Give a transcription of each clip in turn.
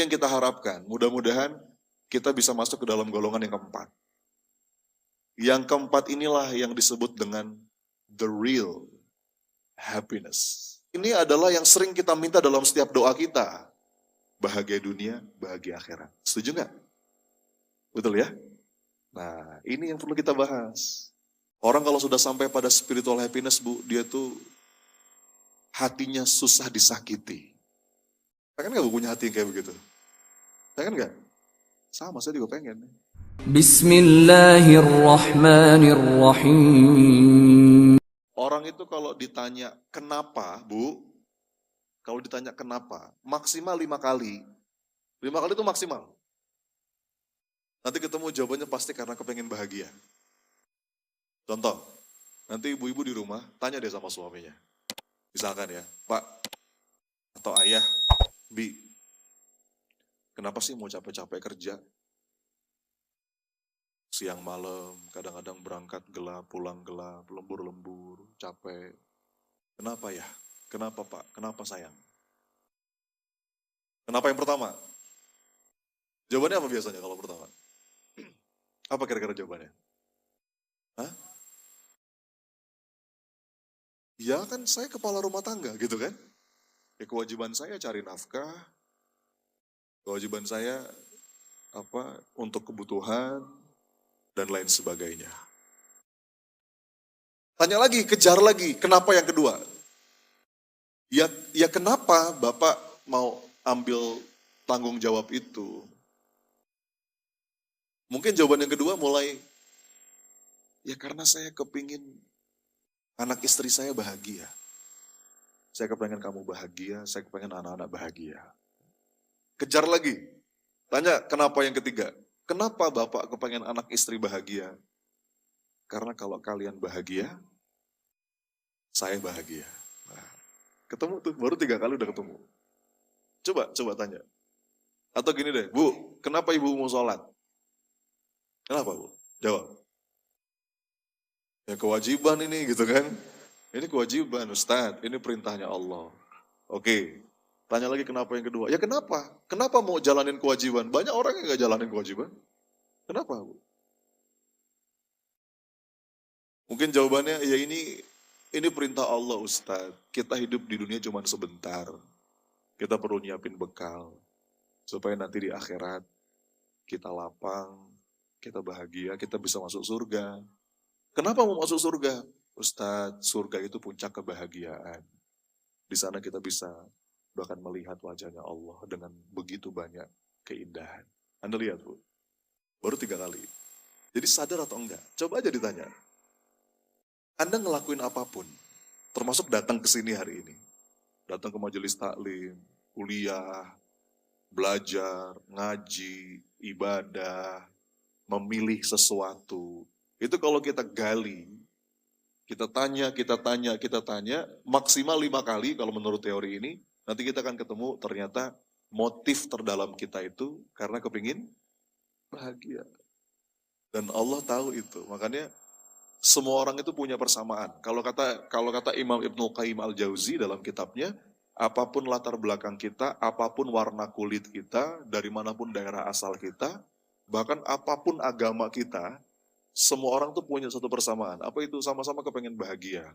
yang kita harapkan. Mudah-mudahan kita bisa masuk ke dalam golongan yang keempat. Yang keempat inilah yang disebut dengan the real happiness. Ini adalah yang sering kita minta dalam setiap doa kita. Bahagia dunia, bahagia akhirat. Setuju nggak? Betul ya? Nah, ini yang perlu kita bahas. Orang kalau sudah sampai pada spiritual happiness, Bu, dia tuh hatinya susah disakiti. Pengen nggak Bu punya hati yang kayak begitu? Pengen nggak? Sama, saya juga pengen. Bismillahirrahmanirrahim. Orang itu kalau ditanya kenapa, Bu, kalau ditanya kenapa, maksimal 5 kali. 5 kali itu maksimal. Nanti ketemu jawabannya pasti karena kepengen bahagia. Contoh, nanti ibu-ibu di rumah tanya deh sama suaminya. Misalkan ya, Pak atau Ayah, Bi, kenapa sih mau capek-capek kerja? Siang malam, kadang-kadang berangkat gelap, pulang gelap, lembur-lembur, capek. Kenapa ya? Kenapa Pak? Kenapa sayang? Kenapa yang pertama? Jawabannya apa biasanya kalau pertama? Apa kira-kira jawabannya? Hah? Ya kan saya kepala rumah tangga gitu kan. Ya kewajiban saya cari nafkah, kewajiban saya untuk kebutuhan dan lain sebagainya. Tanya lagi, kejar lagi, kenapa yang kedua? Ya kenapa Bapak mau ambil tanggung jawab itu? Mungkin jawaban yang kedua mulai, ya karena saya kepingin anak istri saya bahagia. Saya kepengen kamu bahagia, saya kepengen anak-anak bahagia. Kejar lagi. Tanya kenapa yang ketiga? Kenapa Bapak kepengen anak istri bahagia? Karena kalau kalian bahagia, saya bahagia. Nah, ketemu tuh, baru 3 kali udah ketemu. Coba tanya. Atau gini deh, Bu, kenapa ibu mau sholat? Kenapa Bu? Jawab. Ya kewajiban ini gitu kan. Ini kewajiban Ustadz, ini perintahnya Allah. Oke, tanya lagi kenapa yang kedua. Ya kenapa? Kenapa mau jalanin kewajiban? Banyak orang yang gak jalanin kewajiban. Kenapa Bu? Mungkin jawabannya ya ini perintah Allah Ustadz. Kita hidup di dunia cuma sebentar. Kita perlu nyiapin bekal. Supaya nanti di akhirat kita lapang, kita bahagia, kita bisa masuk surga. Kenapa mau masuk surga? Ustadz, surga itu puncak kebahagiaan. Di sana kita bisa bahkan melihat wajahnya Allah dengan begitu banyak keindahan. Anda lihat Bu, baru 3 kali. Jadi sadar atau enggak? Coba aja ditanya. Anda ngelakuin apapun, termasuk datang ke sini hari ini. Datang ke majelis taklim, kuliah, belajar, ngaji, ibadah, memilih sesuatu. Itu kalau kita gali, kita tanya, maksimal 5 kali kalau menurut teori ini, nanti kita akan ketemu ternyata motif terdalam kita itu karena kepingin bahagia. Dan Allah tahu itu, makanya semua orang itu punya persamaan. Kalau kata Imam Ibnul Qayyim Al-Jauzi dalam kitabnya, apapun latar belakang kita, apapun warna kulit kita, dari manapun daerah asal kita, bahkan apapun agama kita, semua orang tuh punya satu persamaan. Apa itu? Sama-sama kepengen bahagia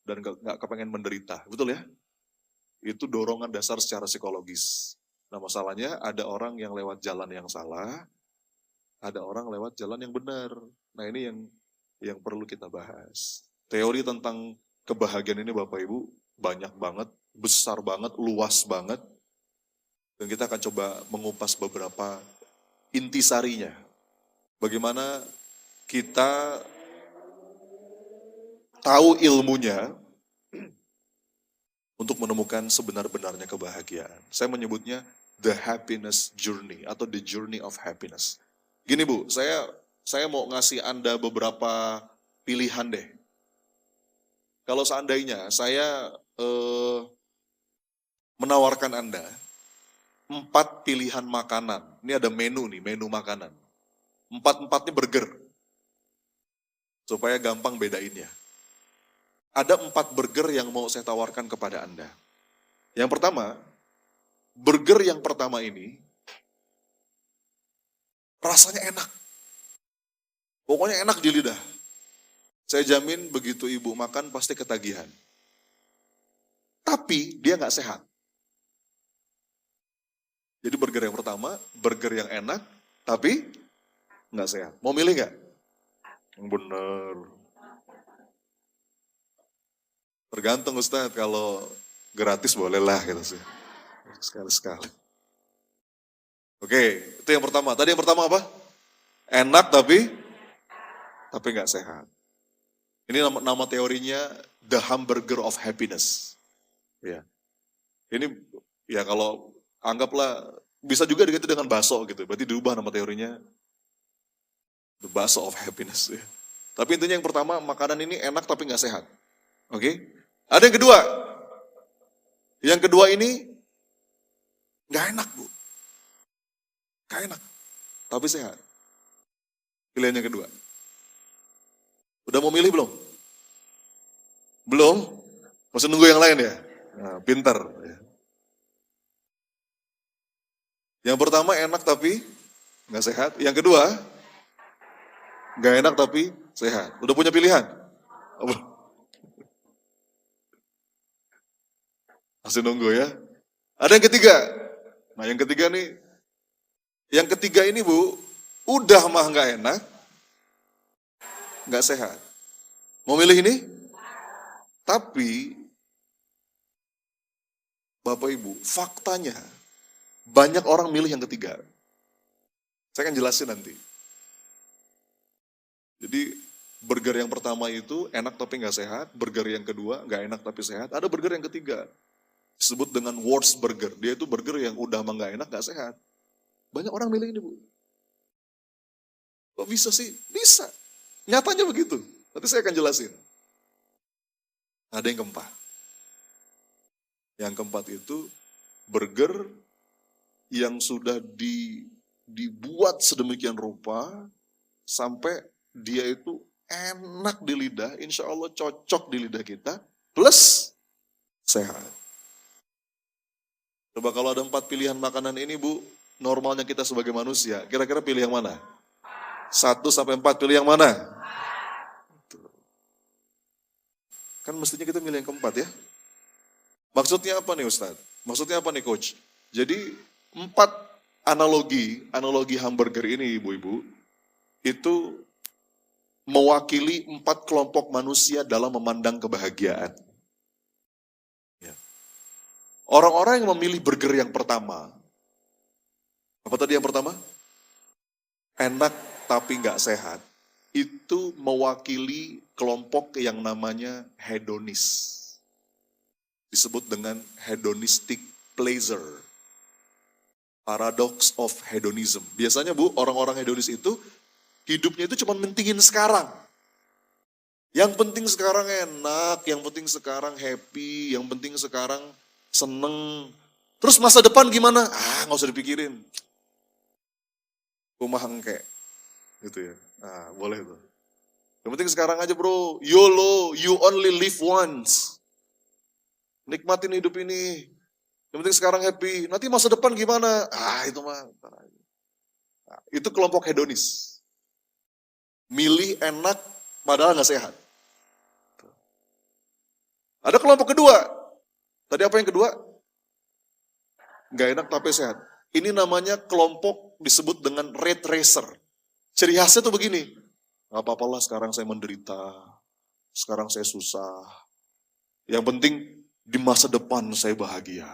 dan nggak kepengen menderita, betul ya? Itu dorongan dasar secara psikologis. Nah masalahnya ada orang yang lewat jalan yang salah, ada orang lewat jalan yang benar. Nah ini yang perlu kita bahas. Teori tentang kebahagiaan ini Bapak Ibu banyak banget, besar banget, luas banget. Dan kita akan coba mengupas beberapa intisarinya. Bagaimana kita tahu ilmunya untuk menemukan sebenar-benarnya kebahagiaan. Saya menyebutnya the happiness journey atau the journey of happiness. Gini Bu, saya mau ngasih Anda beberapa pilihan deh. Kalau seandainya saya menawarkan Anda 4 pilihan makanan. Ini ada menu nih, menu makanan. 4-4-nya burger. Supaya gampang bedainnya. Ada 4 burger yang mau saya tawarkan kepada Anda. Yang pertama, burger yang pertama ini rasanya enak. Pokoknya enak di lidah. Saya jamin begitu ibu makan pasti ketagihan. Tapi dia nggak sehat. Jadi burger yang pertama, burger yang enak, tapi nggak sehat. Mau milih nggak? Yang bener. Tergantung Ustadz, kalau gratis bolehlah gitu sih. Sekali-sekali. Oke, itu yang pertama. Tadi yang pertama apa? Enak tapi nggak sehat. Ini nama teorinya the hamburger of happiness. Ya. Ini ya kalau anggaplah bisa juga diganti dengan bakso gitu. Berarti diubah nama teorinya the bakso of happiness. Ya. Tapi intinya yang pertama makanan ini enak tapi nggak sehat. Oke? Ada yang kedua. Yang kedua ini nggak enak bu, nggak enak tapi sehat. Pilihan yang kedua. Udah mau milih belum? Belum? Masih nunggu yang lain ya? Nah, pinter. Yang pertama enak tapi nggak sehat. Yang kedua nggak enak tapi sehat. Udah punya pilihan? Masih nunggu ya? Ada yang ketiga. Nah yang ketiga nih, yang ketiga ini bu, udah mah nggak enak, nggak sehat. Mau milih ini? Tapi Bapak Ibu, faktanya banyak orang milih yang ketiga. Saya akan jelasin nanti. Jadi burger yang pertama itu enak tapi nggak sehat, burger yang kedua nggak enak tapi sehat, ada burger yang ketiga. Disebut dengan worst burger. Dia itu burger yang udah mah nggak enak, nggak sehat. Banyak orang milih ini bu. Kok bisa sih? Bisa. Nyatanya begitu. Nanti saya akan jelasin. Ada yang keempat. Yang keempat itu burger yang sudah dibuat sedemikian rupa sampai dia itu enak di lidah, insya Allah cocok di lidah kita, plus sehat. Coba kalau ada 4 pilihan makanan ini bu, normalnya kita sebagai manusia, kira-kira pilih yang mana? 1 sampai 4 pilih yang mana? Kan mestinya kita milih yang keempat ya. Maksudnya apa nih Ustadz? Maksudnya apa nih Coach? Jadi 4 analogi hamburger ini ibu-ibu, itu mewakili 4 kelompok manusia dalam memandang kebahagiaan. Ya. Orang-orang yang memilih burger yang pertama, apa tadi yang pertama? Enak tapi nggak sehat. Itu mewakili kelompok yang namanya hedonis. Disebut dengan hedonistic pleasure. Paradox of hedonism. Biasanya bu, orang-orang hedonis itu hidupnya itu cuma mentingin sekarang. Yang penting sekarang enak, yang penting sekarang happy, yang penting sekarang seneng. Terus masa depan gimana? Nggak usah dipikirin. Rumah engke. Gitu ya. Boleh tuh. Yang penting sekarang aja bro, YOLO, you only live once. Nikmatin hidup ini. Yang penting sekarang happy. Nanti masa depan gimana? Itu mah. Itu kelompok hedonis. Milih enak padahal nggak sehat. Ada kelompok kedua. Tadi apa yang kedua? Nggak enak tapi sehat. Ini namanya kelompok disebut dengan red racer. Ciri khasnya tuh begini. Nggak apa-apa lah sekarang saya menderita. Sekarang saya susah. Yang penting di masa depan saya bahagia.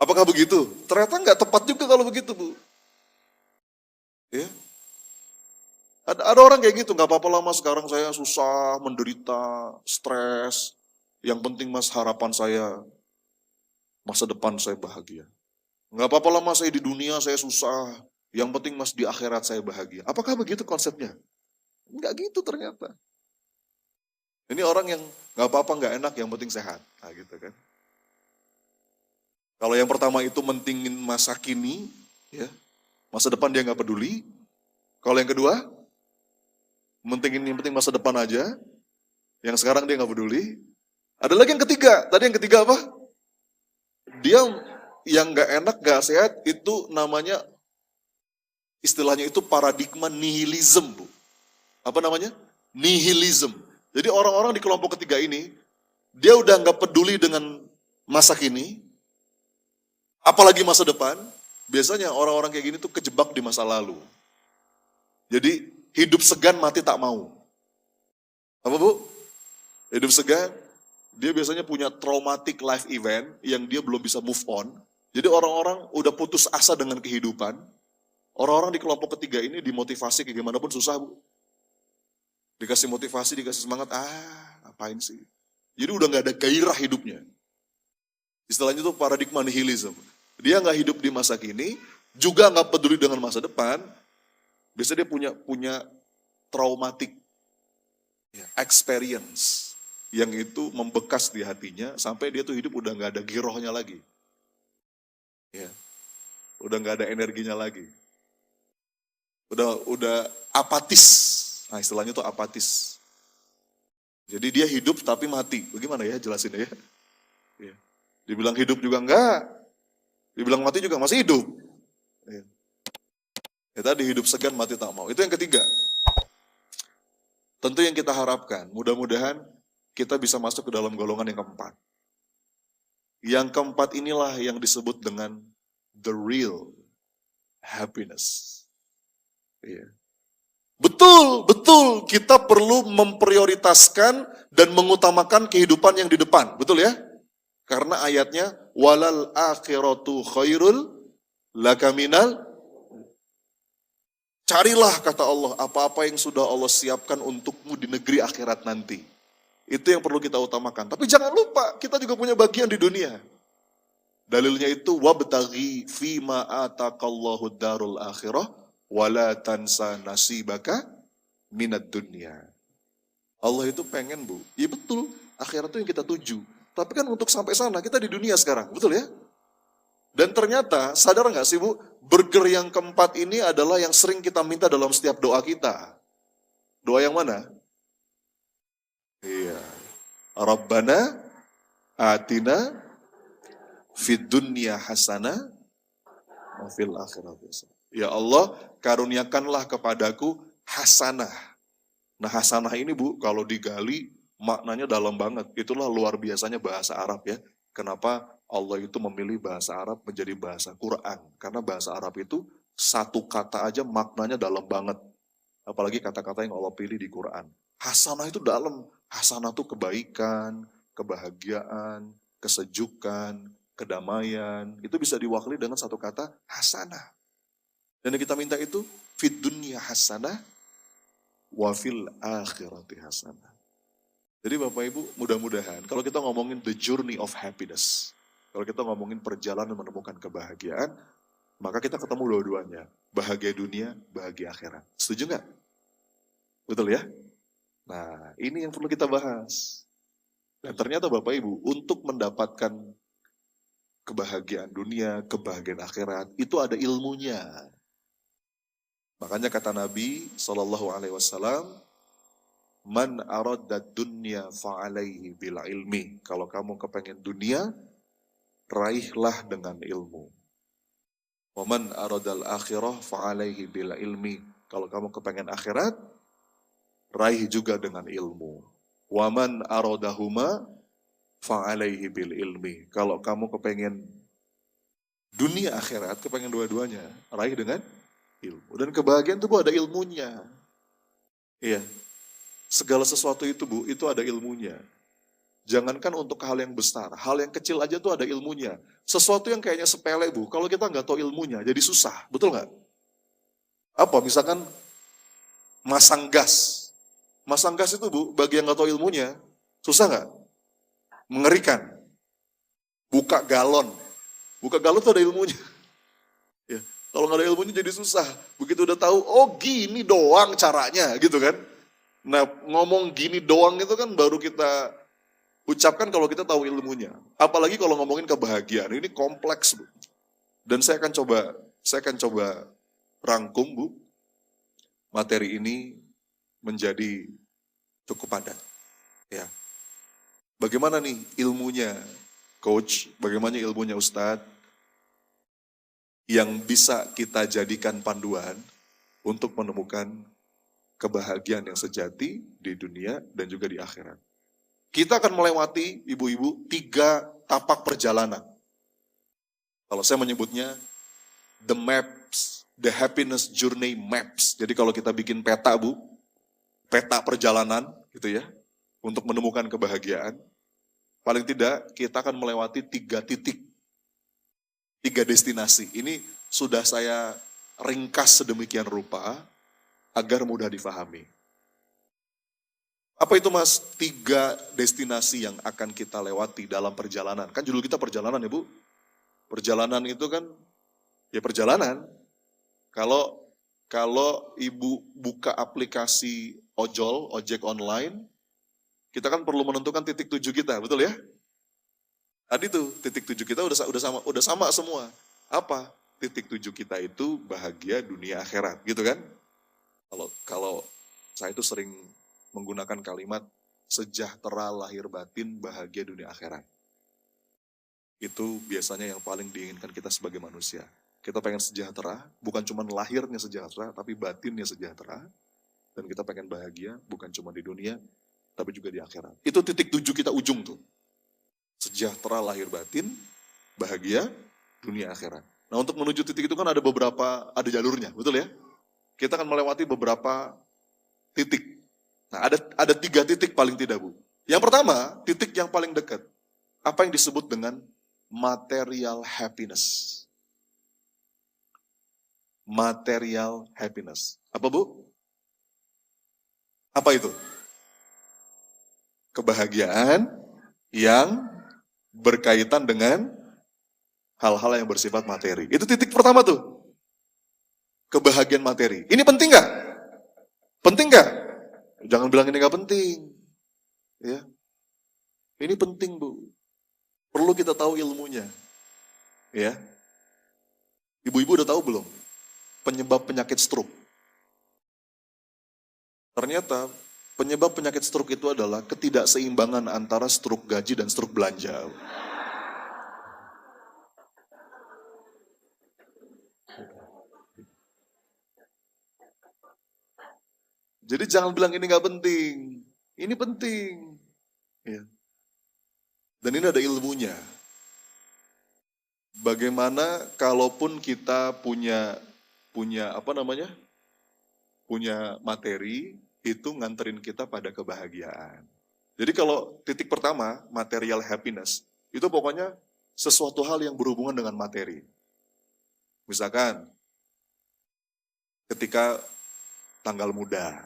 Apakah begitu? Ternyata nggak tepat juga kalau begitu bu. Ya. Ada orang kayak gitu, nggak apa-apa lama sekarang saya susah, menderita, stres. Yang penting mas harapan saya, masa depan saya bahagia. Nggak apa-apa lama saya di dunia saya susah, yang penting mas di akhirat saya bahagia. Apakah begitu konsepnya? Nggak gitu ternyata. Ini orang yang nggak apa-apa nggak enak, yang penting sehat. Nah gitu kan. Kalau yang pertama itu mentingin masa kini, ya masa depan dia nggak peduli. Kalau yang kedua, yang penting masa depan aja. Yang sekarang dia nggak peduli. Ada lagi yang ketiga. Tadi yang ketiga apa? Dia yang nggak enak, nggak sehat, itu namanya, istilahnya itu paradigma nihilism, Bu. Apa namanya? Nihilism. Jadi orang-orang di kelompok ketiga ini, dia udah nggak peduli dengan masa kini, apalagi masa depan. Biasanya orang-orang kayak gini tuh kejebak di masa lalu. Jadi hidup segan mati tak mau. Apa Bu? Hidup segan, dia biasanya punya traumatic life event yang dia belum bisa move on. Jadi orang-orang udah putus asa dengan kehidupan. Orang-orang di kelompok ketiga ini dimotivasi kayak gimana pun susah, Bu. Dikasih motivasi, dikasih semangat, ngapain sih? Jadi udah gak ada gairah hidupnya. Istilahnya itu paradigma nihilism. Dia gak hidup di masa kini, juga gak peduli dengan masa depan. Biasanya dia punya traumatic experience yang itu membekas di hatinya sampai dia tuh hidup udah gak ada girohnya lagi. Ya, udah gak ada energinya lagi. Udah apatis. Nah istilahnya tuh apatis. Jadi dia hidup tapi mati. Bagaimana ya jelasinnya ya? Ya. Dibilang hidup juga enggak. Dibilang mati juga masih hidup. Ya. Ya tadi hidup segan mati tak mau. Itu yang ketiga. Tentu yang kita harapkan, mudah-mudahan kita bisa masuk ke dalam golongan yang keempat. Yang keempat inilah yang disebut dengan the real happiness. Ya. Betul, kita perlu memprioritaskan dan mengutamakan kehidupan yang di depan, betul ya? Karena ayatnya, walal akhiratu khairul laka minal. Carilah kata Allah, apa-apa yang sudah Allah siapkan untukmu di negeri akhirat nanti. Itu yang perlu kita utamakan. Tapi jangan lupa, kita juga punya bagian di dunia. Dalilnya itu, wabtaghi fima ataqallahu darul akhirah, wala tansa nasibaka minad dunya. Allah itu pengen, Bu. Ya betul, akhirat itu yang kita tuju. Tapi kan untuk sampai sana kita di dunia sekarang, betul ya? Dan ternyata, sadar nggak sih Bu, burger yang keempat ini adalah yang sering kita minta dalam setiap doa kita. Doa yang mana? Iya. Rabbana atina fid dunya hasanah wa fil akhirati hasanah. Ya Allah, karuniakanlah kepadaku hasanah. Nah hasanah ini Bu, kalau digali maknanya dalam banget. Itulah luar biasanya bahasa Arab ya. Kenapa Allah itu memilih bahasa Arab menjadi bahasa Quran. Karena bahasa Arab itu satu kata aja maknanya dalam banget. Apalagi kata-kata yang Allah pilih di Quran. Hasanah itu dalam. Hasanah itu kebaikan, kebahagiaan, kesejukan, kedamaian. Itu bisa diwakili dengan satu kata hasanah. Dan yang kita minta itu fid dunya hasanah wa fil akhirati hasanah. Jadi Bapak Ibu, mudah-mudahan kalau kita ngomongin the journey of happiness, kalau kita ngomongin perjalanan menemukan kebahagiaan, maka kita ketemu dua-duanya. Bahagia dunia, bahagia akhirat. Setuju nggak? Betul ya? Nah, ini yang perlu kita bahas. Dan ternyata Bapak Ibu, untuk mendapatkan kebahagiaan dunia, kebahagiaan akhirat, itu ada ilmunya. Makanya kata Nabi SAW, man aradad dunya fa'alaihi bil ilmi. Kalau kamu kepengen dunia, raihlah dengan ilmu. Wa man aradal akhirah fa'alaihi bil ilmi. Kalau kamu kepengen akhirat, raih juga dengan ilmu. Wa man aradahuma fa'alaihi bil ilmi. Kalau kamu kepengen dunia akhirat, kepengen dua-duanya, raih dengan ilmu. Dan kebahagiaan itu Bu ada ilmunya. Iya. Segala sesuatu itu Bu, itu ada ilmunya. Jangankan untuk hal yang besar, hal yang kecil aja tuh ada ilmunya. Sesuatu yang kayaknya sepele Bu, kalau kita nggak tahu ilmunya jadi susah, betul nggak? Apa misalkan masang gas. Masang gas itu Bu, bagi yang nggak tahu ilmunya, susah nggak? Mengerikan. Buka galon. Buka galon tuh ada ilmunya. Ya, kalau nggak ada ilmunya jadi susah. Begitu udah tahu, oh gini doang caranya gitu kan. Nah ngomong gini doang itu kan baru kita ucapkan kalau kita tahu ilmunya. Apalagi kalau ngomongin kebahagiaan, ini kompleks Bu. Dan saya akan coba rangkum Bu, materi ini menjadi cukup padat. Ya. Bagaimana nih ilmunya Coach, bagaimana ilmunya Ustadz yang bisa kita jadikan panduan untuk menemukan kebahagiaan yang sejati di dunia dan juga di akhirat. Kita akan melewati, ibu-ibu, 3 tapak perjalanan. Kalau saya menyebutnya the maps, the happiness journey maps. Jadi kalau kita bikin peta, Bu, peta perjalanan gitu ya, untuk menemukan kebahagiaan, paling tidak kita akan melewati 3 titik, 3 destinasi. Ini sudah saya ringkas sedemikian rupa agar mudah difahami. Apa itu Mas? 3 destinasi yang akan kita lewati dalam perjalanan. Kan judul kita perjalanan ya Bu. Perjalanan itu kan ya perjalanan. Kalau ibu buka aplikasi ojol, ojek online, kita kan perlu menentukan titik tuju kita, betul ya? Tadi tuh titik tuju kita udah sama semua. Apa? Titik tuju kita itu bahagia dunia akhirat, gitu kan? Kalau saya itu sering menggunakan kalimat sejahtera lahir batin, bahagia dunia akhirat. Itu biasanya yang paling diinginkan kita sebagai manusia. Kita pengen sejahtera, bukan cuma lahirnya sejahtera, tapi batinnya sejahtera. Dan kita pengen bahagia, bukan cuma di dunia, tapi juga di akhirat. Itu titik tuju kita ujung tuh. Sejahtera lahir batin, bahagia dunia akhirat. Nah untuk menuju titik itu kan ada jalurnya, betul ya? Kita akan melewati beberapa titik. Nah ada 3 titik paling tidak Bu. Yang pertama, titik yang paling dekat. Apa yang disebut dengan material happiness. Material happiness. Apa Bu? Apa itu? Kebahagiaan yang berkaitan dengan hal-hal yang bersifat materi. Itu titik pertama tuh. Kebahagiaan materi. Ini penting nggak? Penting nggak? Jangan bilang ini nggak penting. Ya. Ini penting Bu. Perlu kita tahu ilmunya. Ya. Ibu-ibu udah tahu belum? Penyebab penyakit stroke. Ternyata penyebab penyakit stroke itu adalah ketidakseimbangan antara stroke gaji dan stroke belanja. Jadi jangan bilang ini nggak penting. Ini penting. Ya. Dan ini ada ilmunya. Bagaimana kalaupun kita punya punya materi, itu nganterin kita pada kebahagiaan. Jadi kalau titik pertama, material happiness, itu pokoknya sesuatu hal yang berhubungan dengan materi. Misalkan, ketika tanggal muda.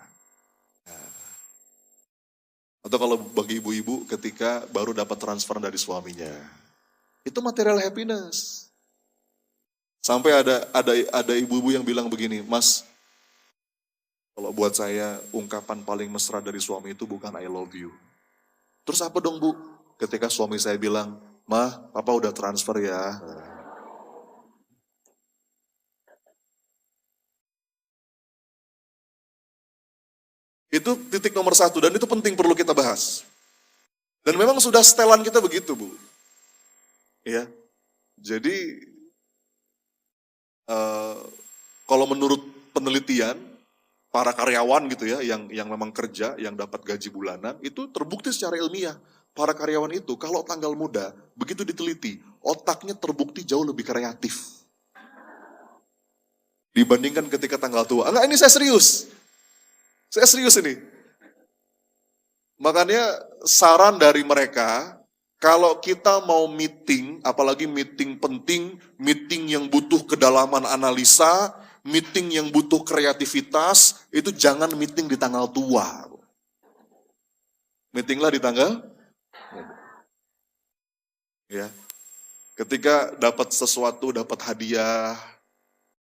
Atau kalau bagi ibu-ibu ketika baru dapat transfer dari suaminya. Itu material happiness. Sampai ada ibu-ibu yang bilang begini, Mas, kalau buat saya ungkapan paling mesra dari suami itu bukan I love you. Terus apa dong Bu? Ketika suami saya bilang, "Mah, papa udah transfer ya." Itu titik nomor 1 dan itu penting perlu kita bahas. Dan memang sudah setelan kita begitu Bu. Ya, jadi kalau menurut penelitian para karyawan gitu ya, yang memang kerja, yang dapat gaji bulanan, itu terbukti secara ilmiah. Para karyawan itu kalau tanggal muda, begitu diteliti, otaknya terbukti jauh lebih kreatif. Dibandingkan ketika tanggal tua. Enggak, ini saya serius. Saya serius ini. Makanya saran dari mereka, kalau kita mau meeting, apalagi meeting penting, meeting yang butuh kedalaman analisa, meeting yang butuh kreativitas, itu jangan meeting di tanggal tua. Meetinglah di tanggal ya. Ketika dapat sesuatu, dapat hadiah,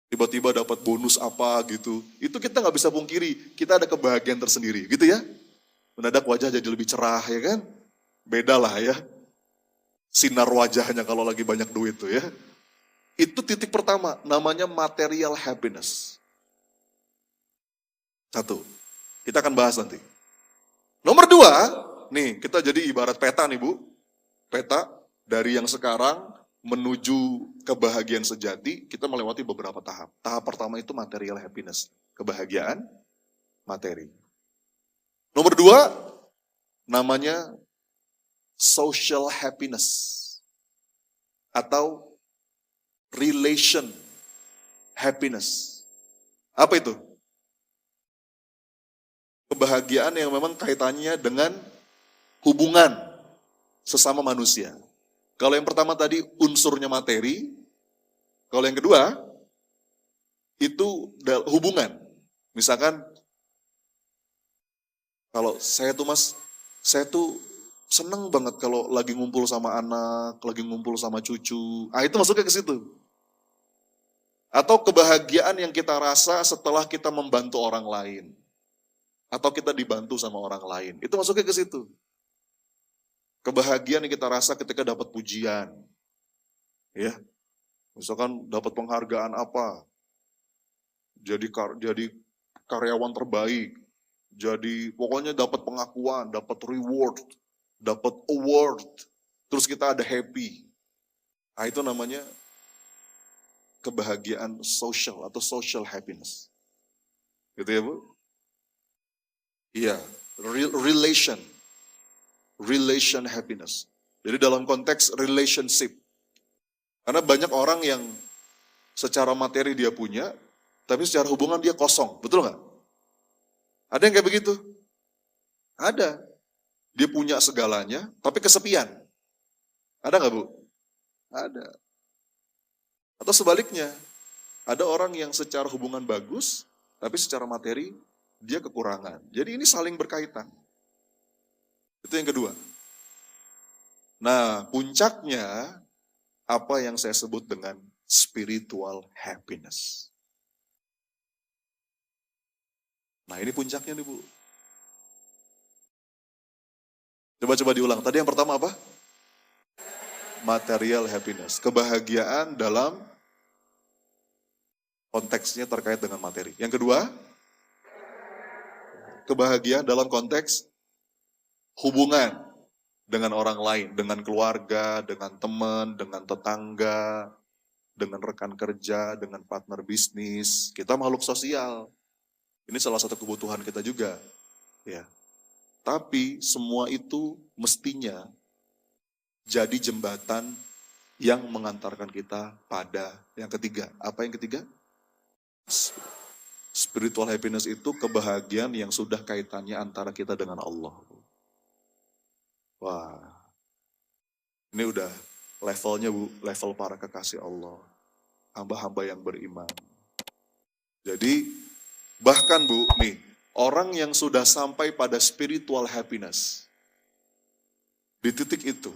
tiba-tiba dapat bonus apa gitu, itu kita nggak bisa pungkiri, kita ada kebahagiaan tersendiri, gitu ya. Mendadak wajah jadi lebih cerah ya kan, beda lah ya. Sinar wajahnya kalau lagi banyak duit tuh ya. Itu titik pertama, namanya material happiness. 1, kita akan bahas nanti. Nomor 2, nih kita jadi ibarat peta nih Bu. Peta, Dari yang sekarang menuju kebahagiaan sejati, kita melewati beberapa tahap. Tahap pertama itu material happiness, kebahagiaan materi. Nomor dua, namanya social happiness atau relation happiness. Apa itu? Kebahagiaan yang memang kaitannya dengan hubungan sesama manusia. Kalau yang pertama tadi unsurnya materi, kalau yang kedua itu hubungan. Misalkan kalau saya tuh Mas, saya tuh seneng banget kalau lagi ngumpul sama anak, lagi ngumpul sama cucu. Ah itu masuknya ke situ. Atau kebahagiaan yang kita rasa setelah kita membantu orang lain. Atau kita dibantu sama orang lain. Itu masuknya ke situ. Kebahagiaan yang kita rasa ketika dapat pujian. Ya, misalkan dapat penghargaan apa. Jadi karyawan terbaik. Jadi pokoknya dapat pengakuan, dapat reward, dapat award. Terus kita ada happy. Nah, itu namanya kebahagiaan sosial atau social happiness. Gitu ya Bu? Iya, relation happiness. Jadi dalam konteks relationship. Karena banyak orang yang secara materi dia punya, tapi secara hubungan dia kosong. Betul nggak? Ada yang kayak begitu? Ada. Dia punya segalanya, tapi kesepian. Ada nggak Bu? Ada. Atau sebaliknya, ada orang yang secara hubungan bagus, tapi secara materi dia kekurangan. Jadi ini saling berkaitan. Itu yang kedua. Nah, puncaknya apa yang saya sebut dengan spiritual happiness. Nah, ini puncaknya nih Bu. Coba-coba diulang. Tadi yang pertama apa? Material happiness. Kebahagiaan dalam konteksnya terkait dengan materi. Yang kedua, kebahagiaan dalam konteks hubungan dengan orang lain, dengan keluarga, dengan teman, dengan tetangga, dengan rekan kerja, dengan partner bisnis. Kita makhluk sosial. Ini salah satu kebutuhan kita juga. Ya. Tapi semua itu mestinya jadi jembatan yang mengantarkan kita pada yang ketiga. Apa yang ketiga? Spiritual happiness itu kebahagiaan yang sudah kaitannya antara kita dengan Allah. Wah, ini udah levelnya Bu, level para kekasih Allah. Hamba-hamba yang beriman. Jadi bahkan Bu, nih, orang yang sudah sampai pada spiritual happiness, di titik itu,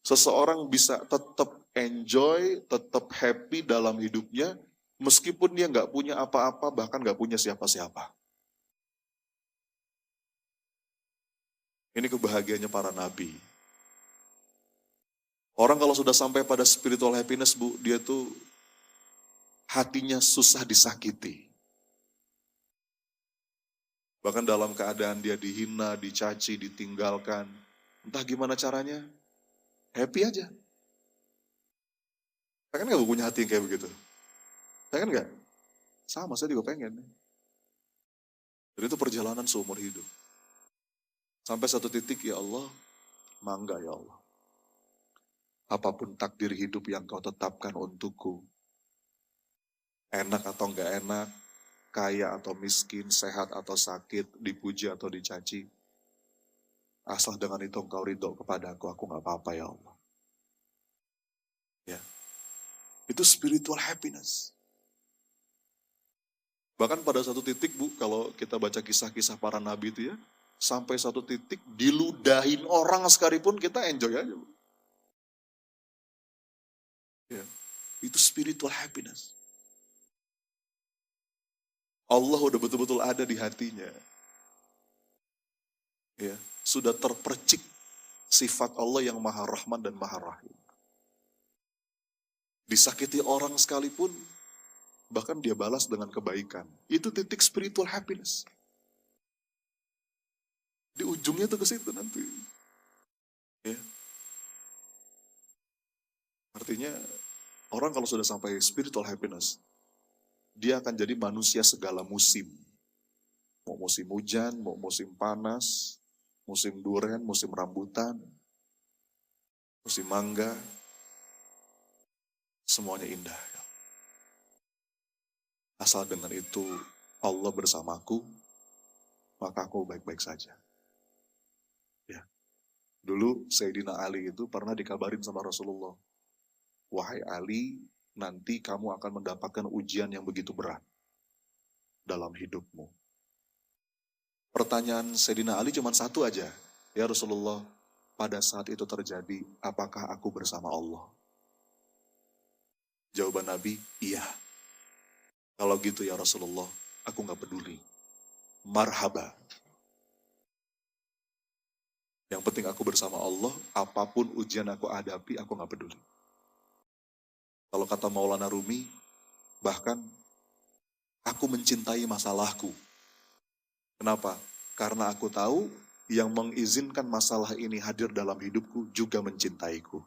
seseorang bisa tetap enjoy, tetap happy dalam hidupnya, meskipun dia nggak punya apa-apa, bahkan nggak punya siapa-siapa. Ini kebahagiaannya para nabi. Orang kalau sudah sampai pada spiritual happiness Bu, dia tuh hatinya susah disakiti. Bahkan dalam keadaan dia dihina, dicaci, ditinggalkan. Entah gimana caranya, happy aja. Saya kan gak punya hati yang kayak begitu. Saya kan gak? Sama, saya juga pengen. Dan itu perjalanan seumur hidup. Sampai satu titik, ya Allah, mangga ya Allah. Apapun takdir hidup yang kau tetapkan untukku, enak atau enggak enak, kaya atau miskin, sehat atau sakit, dipuji atau dicaci, asal dengan itu engkau ridho kepadaku, aku gak apa-apa ya Allah. Ya. Itu spiritual happiness. Bahkan pada satu titik Bu, kalau kita baca kisah-kisah para nabi itu ya, sampai satu titik diludahin orang sekalipun kita enjoy aja Bu. Ya. Itu spiritual happiness. Allah udah betul-betul ada di hatinya. Ya, sudah terpercik sifat Allah yang Maha Rahman dan Maha Rahim. Disakiti orang sekalipun, bahkan dia balas dengan kebaikan. Itu titik spiritual happiness. Di ujungnya tuh ke situ nanti. Ya. Artinya orang kalau sudah sampai spiritual happiness, dia akan jadi manusia segala musim. Mau musim hujan, mau musim panas, musim durian, musim rambutan, musim mangga, semuanya indah. Asal dengan itu Allah bersamaku, maka aku baik-baik saja. Ya. Dulu Sayyidina Ali itu pernah dikabarin sama Rasulullah, wahai Ali, nanti kamu akan mendapatkan ujian yang begitu berat dalam hidupmu. Pertanyaan Sayyidina Ali cuma satu aja, ya Rasulullah, pada saat itu terjadi, apakah aku bersama Allah? Jawaban Nabi, iya. Kalau gitu ya Rasulullah, aku nggak peduli. Marhaba. Yang penting aku bersama Allah, apapun ujian aku hadapi, aku nggak peduli. Kalau kata Maulana Rumi, bahkan aku mencintai masalahku. Kenapa? Karena aku tahu yang mengizinkan masalah ini hadir dalam hidupku juga mencintaiku.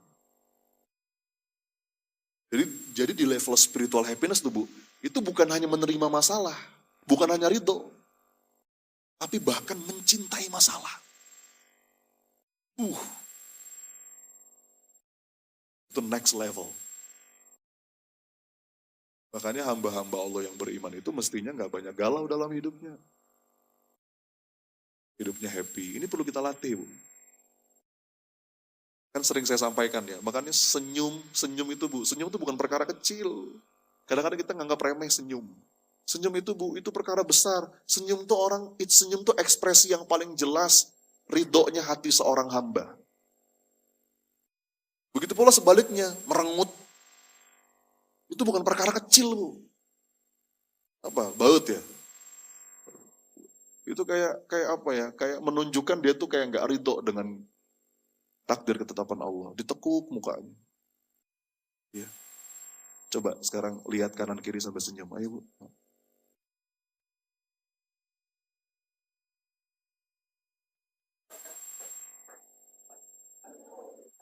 Jadi di level spiritual happiness tuh Bu, itu bukan hanya menerima masalah, bukan hanya ridho, tapi bahkan mencintai masalah. Uh, itu next level. Makanya hamba-hamba Allah yang beriman itu mestinya nggak banyak galau dalam hidupnya. Hidupnya happy. Ini perlu kita latih, Bu. Kan sering saya sampaikan ya, makanya senyum itu Bu, senyum itu bukan perkara kecil. Kadang-kadang kita nganggap remeh senyum. Senyum itu Bu, itu perkara besar. Senyum tuh ekspresi yang paling jelas ridhonya hati seorang hamba. Begitu pula sebaliknya, merengut. Itu bukan perkara kecil Bu. Apa? Baut ya? Itu kayak apa ya? Kayak menunjukkan dia tuh kayak nggak ridho dengan takdir ketetapan Allah. Ditekuk mukanya. Ya. Coba sekarang lihat kanan kiri sampai senyum. Ayo Bu.